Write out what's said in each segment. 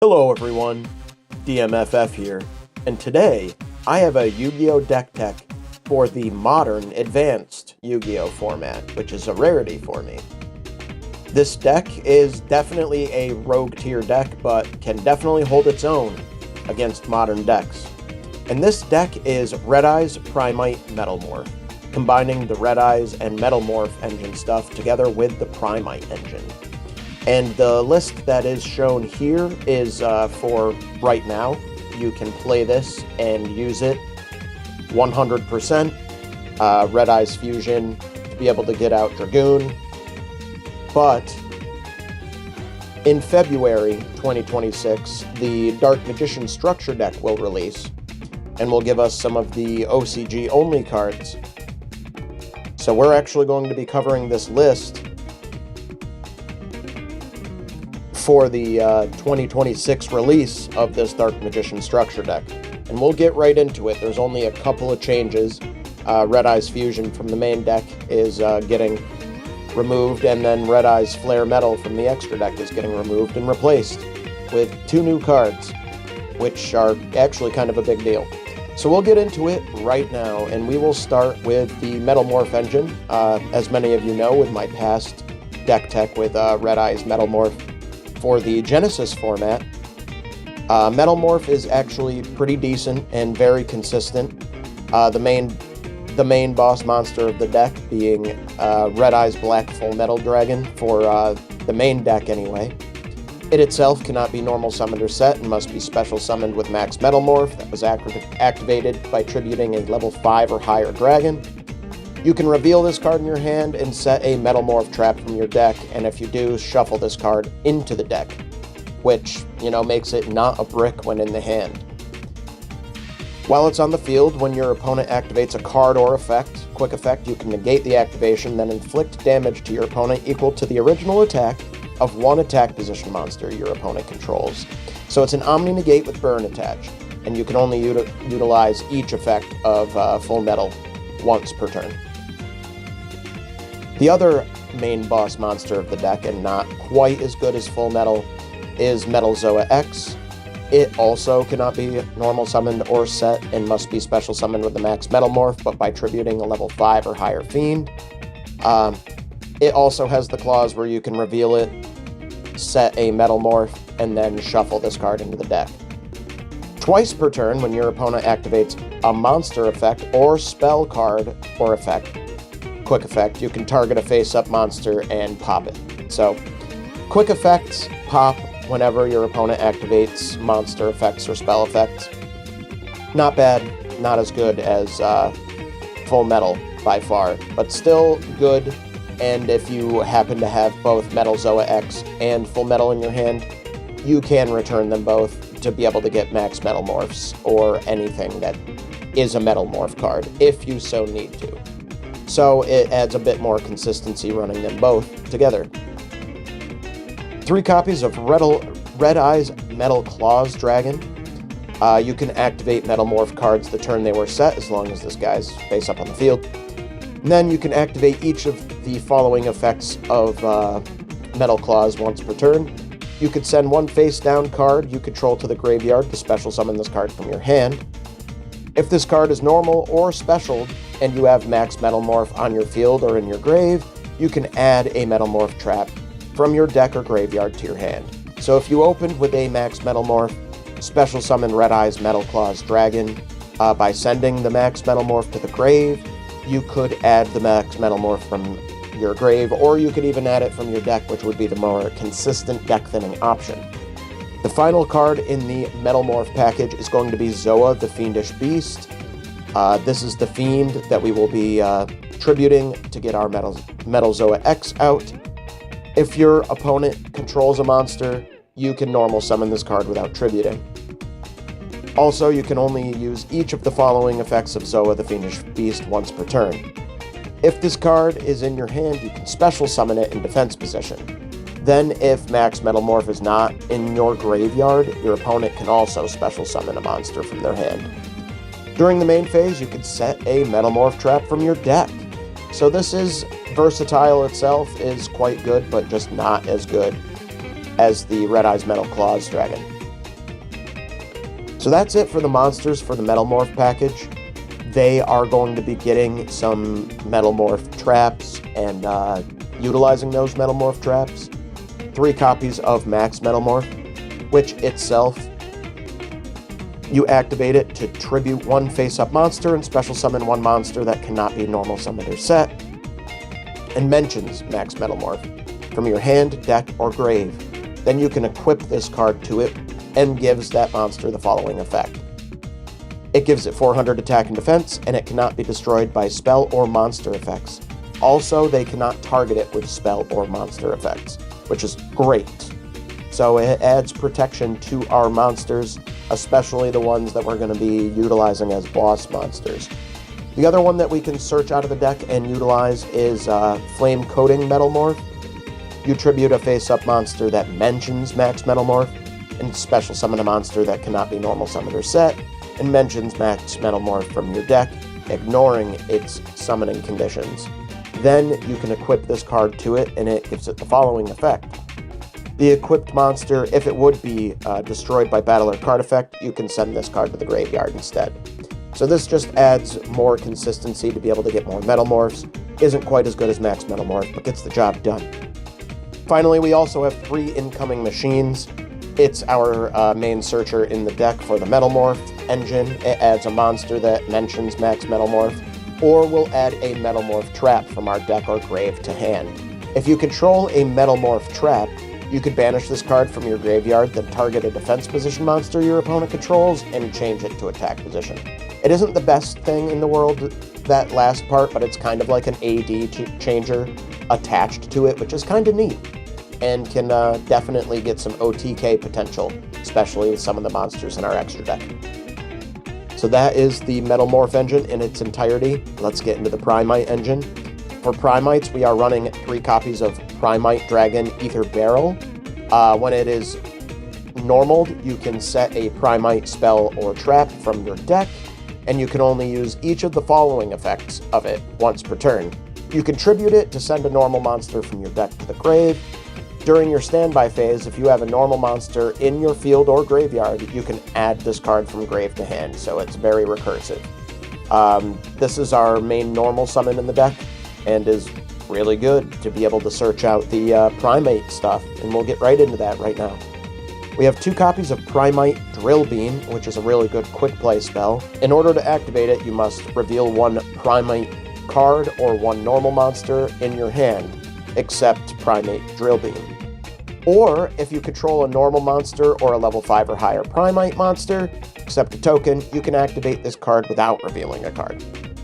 Hello everyone, DMFF here, and today I have a Yu-Gi-Oh! Deck tech for the modern advanced Yu-Gi-Oh! Format, which is a rarity for me. This deck is definitely a rogue tier deck, but can definitely hold its own against modern decks. And this deck is Red Eyes, Primite, Metalmorph, combining the Red Eyes and Metalmorph engine stuff together with the Primite engine. And the list that is shown here is for right now. You can play this and use it 100%. Red Eyes Fusion to be able to get out Dragoon. But in February 2026, the Dark Magician Structure deck will release and will give us some of the OCG only cards. So we're actually going to be covering this list for the 2026 release of this Dark Magician Structure deck. And we'll get right into it. There's only a couple of changes. Red Eyes Fusion from the main deck is getting removed, and then Red Eyes Flare Metal from the extra deck is getting removed and replaced with 2 new cards, which are actually kind of a big deal. So we'll get into it right now, and we will start with the Metalmorph engine. As many of you know, with my past deck tech with Red Eyes Metalmorph, for the Genesis format, Metalmorph is actually pretty decent and very consistent. The main boss monster of the deck being Red Eyes Black Full Metal Dragon for the main deck anyway. It itself cannot be normal summoned or set and must be special summoned with max Metalmorph that was activated by tributing a level 5 or higher dragon. You can reveal this card in your hand and set a Metalmorph trap from your deck, and if you do, shuffle this card into the deck, which, makes it not a brick when in the hand. While it's on the field, when your opponent activates a card or quick effect, you can negate the activation, then inflict damage to your opponent equal to the original attack of one attack position monster your opponent controls. So it's an Omni-Negate with burn attached, and you can only utilize each effect of Full Metal once per turn. The other main boss monster of the deck, and not quite as good as Full Metal, is Metal Zoa X. It also cannot be normal summoned or set and must be special summoned with the max Metalmorph, but by tributing a level 5 or higher Fiend. It also has the clause where you can reveal it, set a Metalmorph, and then shuffle this card into the deck. Twice per turn, when your opponent activates a monster effect or spell card or quick effect, you can target a face-up monster and pop it. So, quick effects pop whenever your opponent activates monster effects or spell effects. Not bad, not as good as Full Metal by far, but still good. And if you happen to have both Metal Zoa X and Full Metal in your hand, you can return them both to be able to get max Metalmorphs or anything that is a Metalmorph card, if you so need to. So it adds a bit more consistency running them both together. 3 copies of Red Eyes Metal Claws Dragon. You can activate Metalmorph cards the turn they were set, as long as this guy's face up on the field. And then you can activate each of the following effects of Metal Claws once per turn. You could send 1 face-down card you control to the graveyard to special summon this card from your hand. If this card is normal or special, and you have max Metalmorph on your field or in your grave, you can add a Metalmorph trap from your deck or graveyard to your hand. So if you opened with a max Metalmorph, special summon Red Eyes Metal Claws Dragon by sending the max Metalmorph to the grave, you could add the max Metalmorph from your grave, or you could even add it from your deck, which would be the more consistent deck thinning option. The final card in the Metalmorph package is going to be Zoa the Fiendish Beast. This is the Fiend that we will be tributing to get our Metal Zoa X out. If your opponent controls a monster, you can normal summon this card without tributing. Also, you can only use each of the following effects of Zoa the Fiendish Beast once per turn. If this card is in your hand, you can special summon it in defense position. Then, if max Metalmorph is not in your graveyard, your opponent can also special summon a monster from their hand. During the main phase, you can set a Metalmorph trap from your deck. So this is versatile itself, is quite good, but just not as good as the Red Eyes Metal Claws Dragon. So that's it for the monsters for the Metalmorph package. They are going to be getting some Metalmorph traps and utilizing those Metalmorph traps. 3 copies of Max Metalmorph, which itself, you activate it to tribute 1 face-up monster and special summon 1 monster that cannot be normal summoned or set, and mentions Max Metalmorph from your hand, deck, or grave. Then you can equip this card to it and gives that monster the following effect. It gives it 400 attack and defense, and it cannot be destroyed by spell or monster effects. Also, they cannot target it with spell or monster effects, which is great. So it adds protection to our monsters, especially the ones that we're going to be utilizing as boss monsters. The other one that we can search out of the deck and utilize is Flame Coating Metalmorph. You tribute a face-up monster that mentions Max Metalmorph, and special summon a monster that cannot be normal summoned or set, and mentions Max Metalmorph from your deck, ignoring its summoning conditions. Then you can equip this card to it, and it gives it the following effect. The equipped monster, if it would be destroyed by battle or card effect, you can send this card to the graveyard instead. So this just adds more consistency to be able to get more Metalmorphs. Isn't quite as good as Max Metalmorph, but gets the job done. Finally, we also have 3 incoming machines. It's our main searcher in the deck for the Metalmorph engine. It adds a monster that mentions Max Metalmorph, or will add a Metalmorph trap from our deck or grave to hand. If you control a Metalmorph trap, you could banish this card from your graveyard, then target a defense position monster your opponent controls, and change it to attack position. It isn't the best thing in the world, that last part, but it's kind of like an AD changer attached to it, which is kind of neat, and can definitely get some OTK potential, especially with some of the monsters in our extra deck. So that is the Metalmorph engine in its entirety. Let's get into the Primite engine. For Primites, we are running 3 copies of Primite Dragon Ether Barrel. When it is normaled, you can set a Primite spell or trap from your deck, and you can only use each of the following effects of it once per turn. You can tribute it to send a normal monster from your deck to the grave. During your standby phase, if you have a normal monster in your field or graveyard, you can add this card from grave to hand, so it's very recursive. This is our main normal summon in the deck, and is really good to be able to search out the Primate stuff, and we'll get right into that right now. We have 2 copies of Primite Drill Beam, which is a really good quick play spell. In order to activate it, you must reveal 1 Primite card or 1 normal monster in your hand, except Primate Drill Beam. Or, if you control a normal monster or a level 5 or higher Primite monster, except a token, you can activate this card without revealing a card.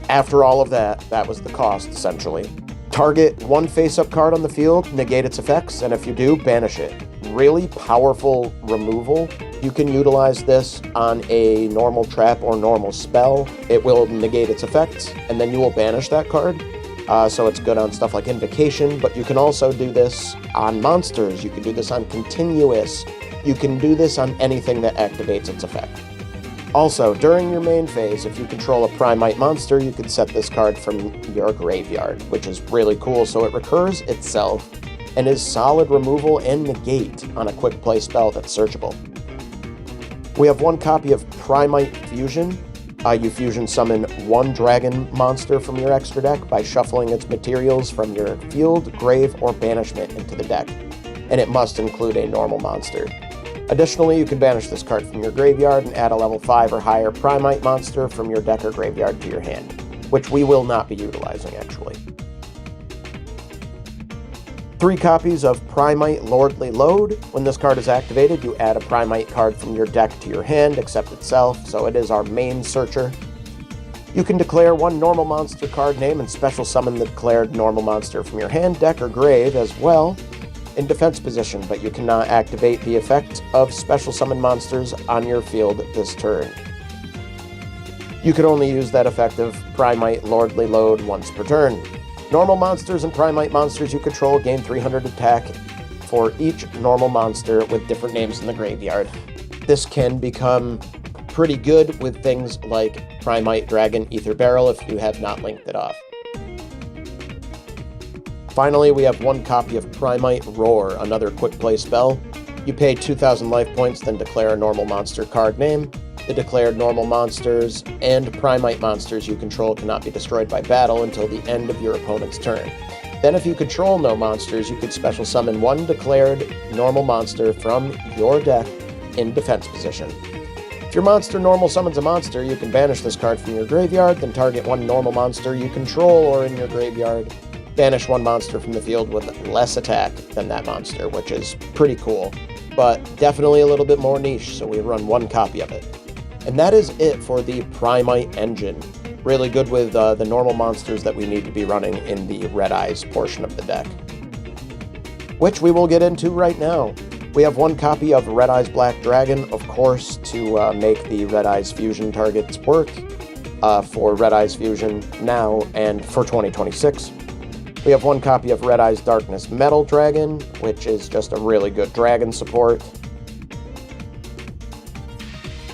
After all of that, that was the cost, essentially. Target 1 face-up card on the field, negate its effects, and if you do, banish it. Really powerful removal. You can utilize this on a normal trap or normal spell. It will negate its effects, and then you will banish that card. So it's good on stuff like Invocation, but you can also do this on monsters. You can do this on Continuous. You can do this on anything that activates its effect. Also, during your main phase, if you control a Primite monster, you can set this card from your graveyard, which is really cool. So it recurs itself and is solid removal and negate on a quick play spell that's searchable. We have 1 copy of Primite Fusion. You fusion summon 1 dragon monster from your extra deck by shuffling its materials from your field, grave, or banishment into the deck, and it must include a normal monster. Additionally, you can banish this card from your graveyard and add a level 5 or higher Primite monster from your deck or graveyard to your hand, which we will not be utilizing, actually. 3 copies of Primite Lordly Load. When this card is activated, you add a Primite card from your deck to your hand, except itself, so it is our main searcher. You can declare 1 normal monster card name and special summon the declared normal monster from your hand, deck, or grave as well in defense position, but you cannot activate the effect of special summon monsters on your field this turn. You can only use that effect of Primite Lordly Load once per turn. Normal monsters and Primite monsters you control gain 300 attack for each normal monster with different names in the graveyard. This can become pretty good with things like Primite Dragon Ether Barrel if you have not linked it off. Finally, we have 1 copy of Primite Roar, another quick play spell. You pay 2,000 life points, then declare a normal monster card name. The declared normal monsters and Primite monsters you control cannot be destroyed by battle until the end of your opponent's turn. Then if you control no monsters, you could special summon one declared normal monster from your deck in defense position. If your monster normal summons a monster, you can banish this card from your graveyard, then target one normal monster you control or in your graveyard. Banish one monster from the field with less attack than that monster, which is pretty cool, but definitely a little bit more niche, so we run one copy of it. And that is it for the Primite engine. Really good with the normal monsters that we need to be running in the Red Eyes portion of the deck, which we will get into right now. We have one copy of Red Eyes Black Dragon, of course, to make the Red Eyes Fusion targets work for Red Eyes Fusion now and for 2026. We have one copy of Red Eyes Darkness Metal Dragon, which is just a really good dragon support.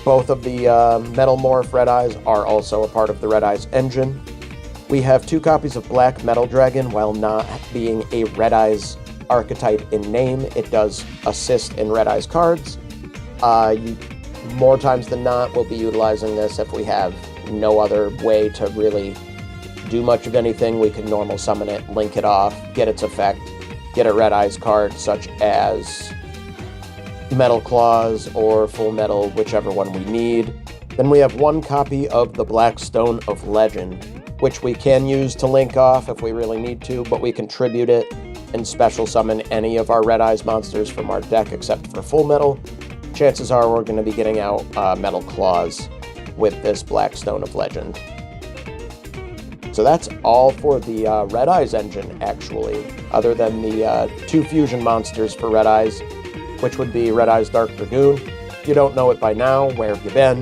Both of the Metalmorph Red Eyes are also a part of the Red Eyes engine. We have two copies of Black Metal Dragon. While not being a Red Eyes archetype in name, it does assist in Red Eyes cards. You more times than not will be utilizing this if we have no other way to really do much of anything. We can normal summon it, link it off, get its effect, get a Red Eyes card such as Metal Claws or Full Metal, whichever one we need. Then we have one copy of the Black Stone of Legend, which we can use to link off if we really need to, but we can tribute it and special summon any of our Red Eyes monsters from our deck except for Full Metal. Chances are we're going to be getting out Metal Claws with this Black Stone of Legend. So that's all for the Red Eyes engine, actually, other than the two fusion monsters for Red Eyes, which would be Red Eyes Dark Dragoon. If you don't know it by now, where have you been?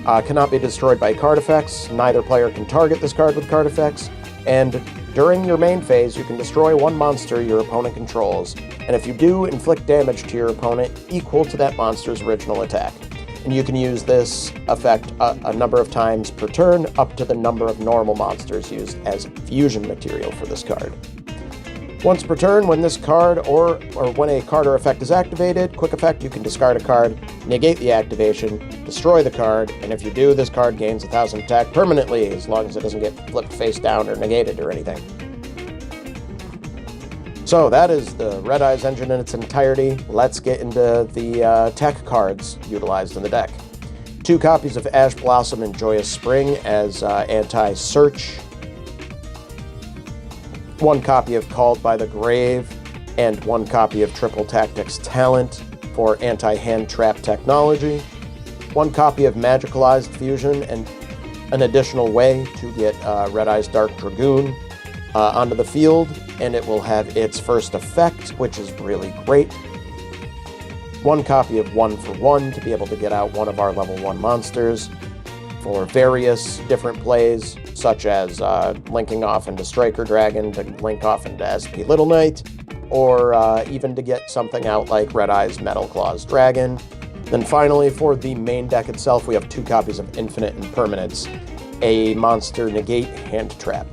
Cannot be destroyed by card effects. Neither player can target this card with card effects. And during your main phase, you can destroy one monster your opponent controls. And if you do, inflict damage to your opponent equal to that monster's original attack. And you can use this effect a number of times per turn, up to the number of normal monsters used as fusion material for this card. Once per turn, when this card or when a card or effect is activated, quick effect, you can discard a card, negate the activation, destroy the card, and if you do, this card gains 1,000 attack permanently, as long as it doesn't get flipped face down or negated or anything. So that is the Red Eyes engine in its entirety. Let's get into the tech cards utilized in the deck. Two copies of Ash Blossom and Joyous Spring as anti-search. One copy of Called by the Grave, and one copy of Triple Tactics Talent for anti-hand trap technology. One copy of Magicalized Fusion, and an additional way to get Red Eyes Dark Dragoon onto the field, and it will have its first effect, which is really great. One copy of 1-for-1 to be able to get out one of our level 1 monsters for various different plays, such as linking off into Striker Dragon, to link off into SP Little Knight, or even to get something out like Red Eyes Metal Claws Dragon. Then finally, for the main deck itself, we have two copies of Infinite Impermanence, a monster negate hand trap.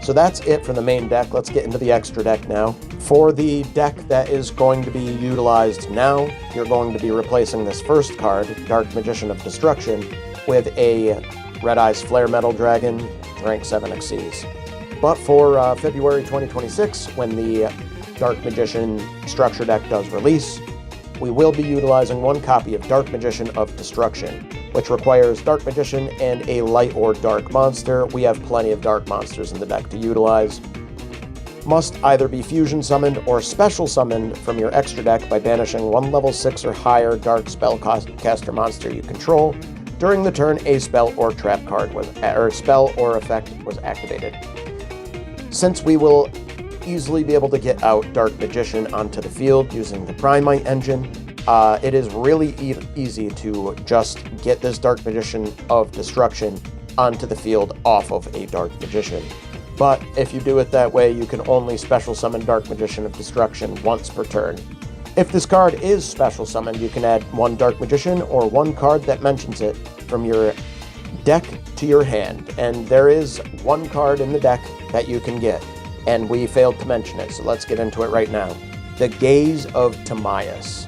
So that's it for the main deck. Let's get into the extra deck now. For the deck that is going to be utilized now, you're going to be replacing this first card, Dark Magician of Destruction, with a Red Eyes Flare Metal Dragon, rank 7 Xyz. But for February 2026, when the Dark Magician structure deck does release, we will be utilizing one copy of Dark Magician of Destruction, which requires Dark Magician and a light or dark monster. We have plenty of dark monsters in the deck to utilize. Must either be fusion summoned or special summoned from your extra deck by banishing one level 6 or higher dark spellcaster monster you control during the turn a spell or trap card was, or spell or effect was activated. Since we will easily be able to get out Dark Magician onto the field using the Primite engine, it is really easy to just get this Dark Magician of Destruction onto the field off of a Dark Magician. But if you do it that way, you can only special summon Dark Magician of Destruction once per turn. If this card is special summoned, you can add one Dark Magician or one card that mentions it from your deck to your hand. And there is one card in the deck that you can get, and we failed to mention it, so let's get into it right now. The Gaze of Timaeus.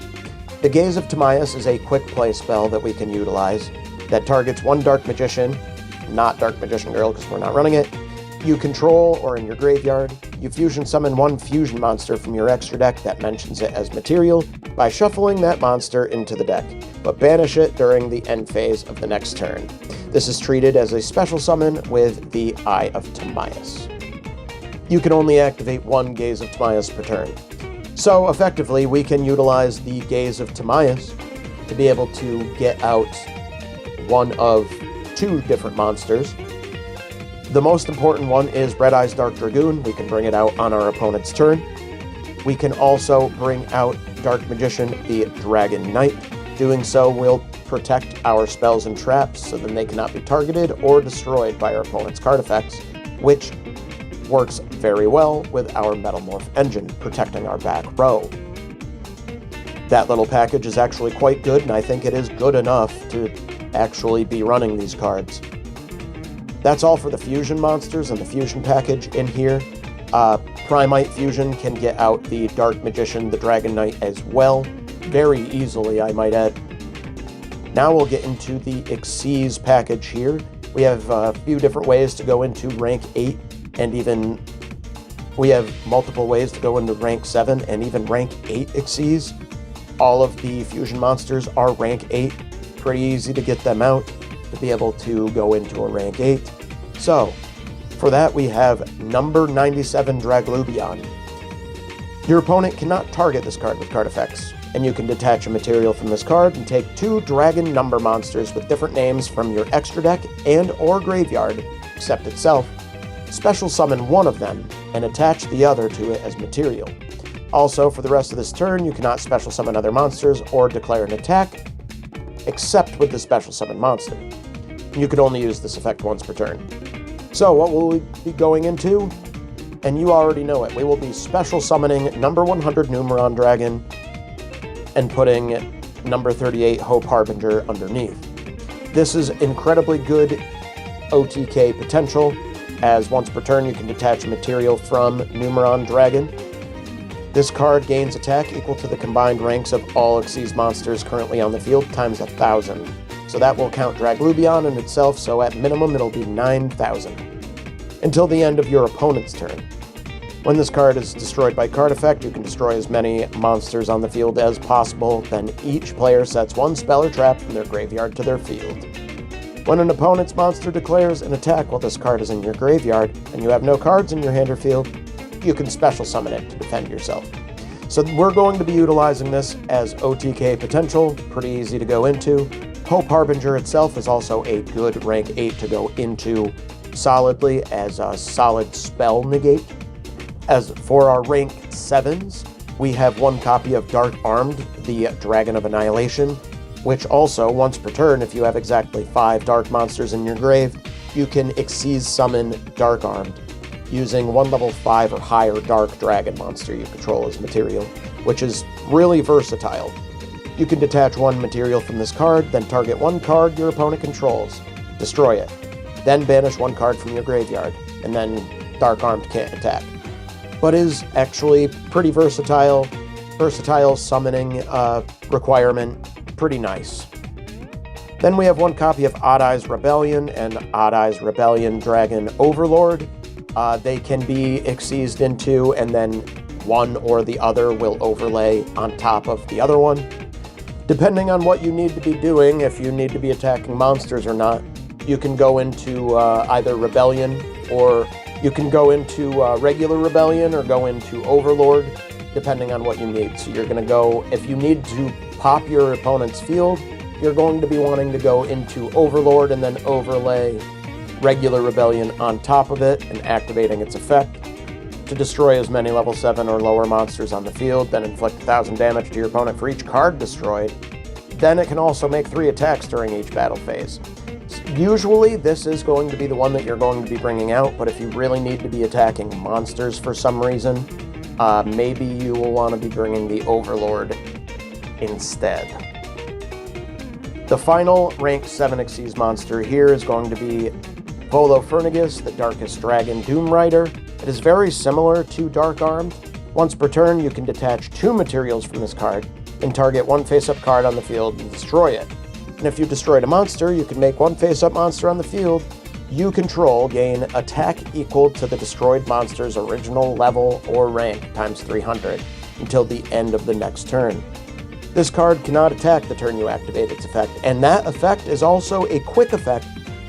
The Gaze of Timaeus is a quick play spell that we can utilize. that targets one Dark Magician, not Dark Magician Girl because we're not running it, you control or in your graveyard. You fusion summon one fusion monster from your extra deck that mentions it as material by shuffling that monster into the deck, but banish it during the end phase of the next turn. This is treated as a special summon with the Eye of Timaeus. You can only activate one Gaze of Timaeus per turn. So effectively, we can utilize the Gaze of Timaeus to be able to get out one of two different monsters. The most important one is Red Eye's Dark Dragoon. We can bring it out on our opponent's turn. We can also bring out Dark Magician, the Dragon Knight. Doing so will protect our spells and traps so then they cannot be targeted or destroyed by our opponent's card effects, which works very well with our Metalmorph engine, protecting our back row. That little package is actually quite good, and I think it is good enough to actually be running these cards. That's all for the fusion monsters and the fusion package in here. Primite Fusion can get out the Dark Magician, the Dragon Knight as well, very easily, I might add. Now we'll get into the Xyz package here. We have a few different ways to go into rank 8, and even we have multiple ways to go into rank 7 and even rank 8 Xyz. All of the fusion monsters are rank 8. Pretty easy to get them out to be able to go into a rank 8. So, for that we have number 97 Draglubion. Your opponent cannot target this card with card effects, and you can detach a material from this card and take two dragon number monsters with different names from your extra deck and or graveyard, except itself, special summon one of them, and attach the other to it as material. Also, for the rest of this turn, you cannot special summon other monsters or declare an attack, except with the special summon monster. You could only use this effect once per turn. So what will we be going into? And you already know it. We will be special summoning number 100 Numeron Dragon and putting number 38 Hope Harbinger underneath. This is incredibly good OTK potential, as once per turn you can detach material from Numeron Dragon. This card gains attack equal to the combined ranks of all Xyz monsters currently on the field times 1,000. So that will count Draglubion in itself, so at minimum it'll be 9,000. Until the end of your opponent's turn. When this card is destroyed by card effect, you can destroy as many monsters on the field as possible, then each player sets one spell or trap from their graveyard to their field. When an opponent's monster declares an attack while this card is in your graveyard, and you have no cards in your hand or field, you can special summon it to defend yourself. So we're going to be utilizing this as OTK potential, pretty easy to go into. Hope Harbinger itself is also a good rank 8 to go into solidly as a solid spell negate. As for our rank 7s, we have one copy of Dark Armed, the Dragon of Annihilation, which also, once per turn, if you have exactly 5 dark monsters in your grave, you can Xyz summon Dark Armed, using one level 5 or higher Dark Dragon monster you control as material, which is really versatile. You can detach one material from this card, then target one card your opponent controls, destroy it, then banish one card from your graveyard, and then Dark Armed can't attack. But is actually pretty versatile summoning requirement, pretty nice. Then we have one copy of Odd Eyes Rebellion and Odd Eyes Rebellion Dragon Overlord. They can be Xyz'd into, and then one or the other will overlay on top of the other one. Depending on what you need to be doing, if you need to be attacking monsters or not, you can go into either Rebellion, or you can go into regular Rebellion or go into Overlord, depending on what you need. So you're going to go, if you need to pop your opponent's field, you're going to be wanting to go into Overlord and then overlay regular Rebellion on top of it and activating its effect to destroy as many level 7 or lower monsters on the field, then inflict 1,000 damage to your opponent for each card destroyed. Then it can also make 3 attacks during each battle phase. Usually this is going to be the one that you're going to be bringing out, but if you really need to be attacking monsters for some reason, maybe you will want to be bringing the Overlord instead. The final rank 7 Xyz monster here is going to be Volophernagus, the Darkest Dragon Doom Rider. It is very similar to Dark Armed. Once per turn, you can detach 2 materials from this card and target one face-up card on the field and destroy it. And if you destroyed a monster, you can make one face-up monster on the field you control gain attack equal to the destroyed monster's original level or rank times 300 until the end of the next turn. This card cannot attack the turn you activate its effect, and that effect is also a quick effect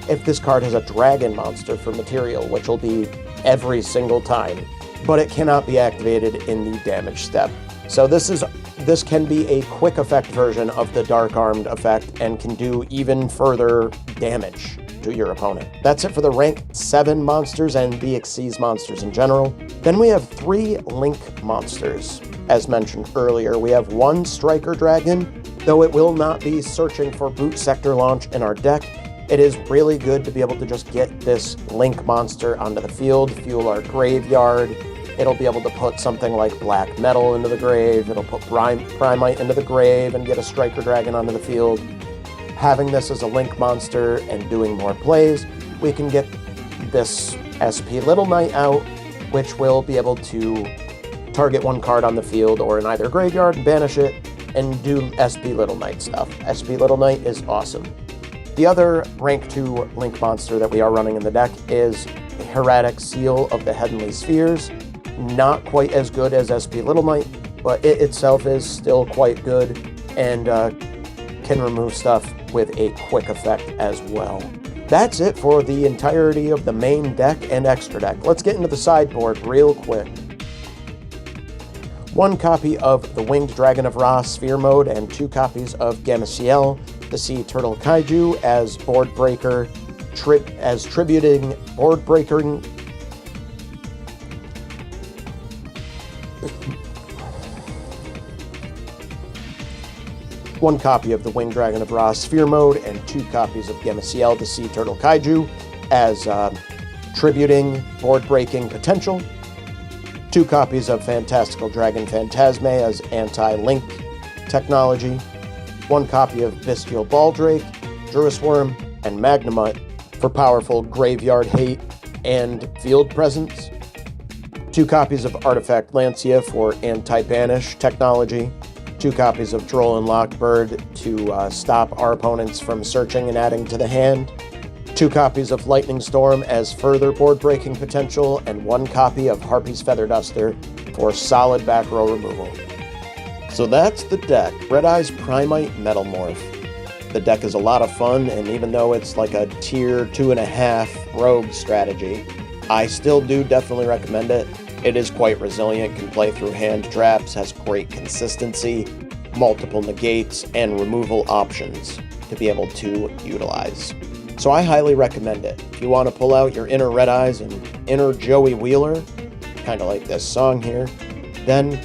if this card has a dragon monster for material, which will be every single time, but it cannot be activated in the damage step. So this can be a quick effect version of the Dark Armed effect and can do even further damage to your opponent. That's it for the rank 7 monsters and the Xyz monsters in general. Then we have 3 Link monsters. As mentioned earlier, we have 1 Striker Dragon, though it will not be searching for Boot Sector launch in our deck. It is really good to be able to just get this Link monster onto the field, fuel our graveyard. It'll be able to put something like Black Metal into the grave. It'll put Primite into the grave and get a Striker Dragon onto the field. Having this as a Link monster and doing more plays, we can get this SP Little Knight out, which will be able to target 1 card on the field or in either graveyard, banish it, and do SP Little Knight stuff. SP Little Knight is awesome. The other rank 2 Link monster that we are running in the deck is Hieratic Seal of the Heavenly Spheres. Not quite as good as SP Little Knight, but it itself is still quite good and can remove stuff with a quick effect as well. That's it for the entirety of the main deck and extra deck. Let's get into the sideboard real quick. 1 copy of the Winged Dragon of Ra Sphere Mode and 2 copies of Gameciel, the Sea Turtle Kaiju, as board breaker, tributing board breaking. One copy of the Winged Dragon of Ra Sphere Mode and 2 copies of Gameciel, the Sea Turtle Kaiju, as tributing board breaking potential. 2 copies of Fantastical Dragon Phantasme as anti-link technology. 1 copy of Bestial Baldrake, Druisworm, and Magnemite for powerful graveyard hate and field presence. 2 copies of Artifact Lancia for anti-banish technology. 2 copies of Droll and Lockbird to stop our opponents from searching and adding to the hand. 2 copies of Lightning Storm as further board-breaking potential, and 1 copy of Harpy's Feather Duster for solid back row removal. So that's the deck, Red Eyes Primite Metalmorph. The deck is a lot of fun, and even though it's like a tier 2.5 rogue strategy, I still do definitely recommend it. It is quite resilient, can play through hand traps, has great consistency, multiple negates, and removal options to be able to utilize. So I highly recommend it. If you want to pull out your inner Red Eyes and inner Joey Wheeler, kind of like this song here, then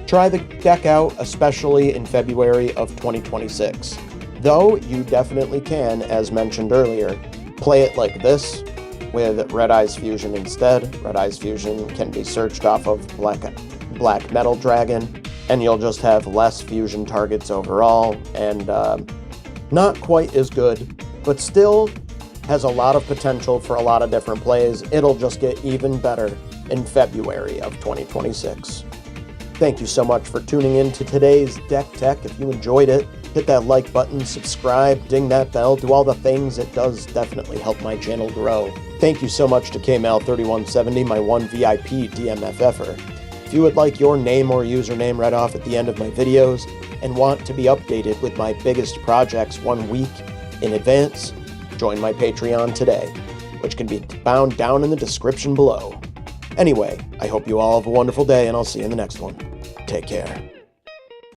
try the deck out, especially in February of 2026. Though you definitely can, as mentioned earlier, play it like this, with Red Eyes Fusion instead. Red Eyes Fusion can be searched off of Black Metal Dragon, and you'll just have less fusion targets overall, and not quite as good, but still has a lot of potential for a lot of different plays. It'll just get even better in February of 2026. Thank you so much for tuning in to today's Deck Tech. If you enjoyed it, hit that like button, subscribe, ding that bell, do all the things. It does definitely help my channel grow. Thank you so much to KMal3170, my one VIP DMFFer. If you would like your name or username read off at the end of my videos and want to be updated with my biggest projects 1 week in advance, join my Patreon today, which can be found down in the description below. Anyway, I hope you all have a wonderful day, and I'll see you in the next one. Take care.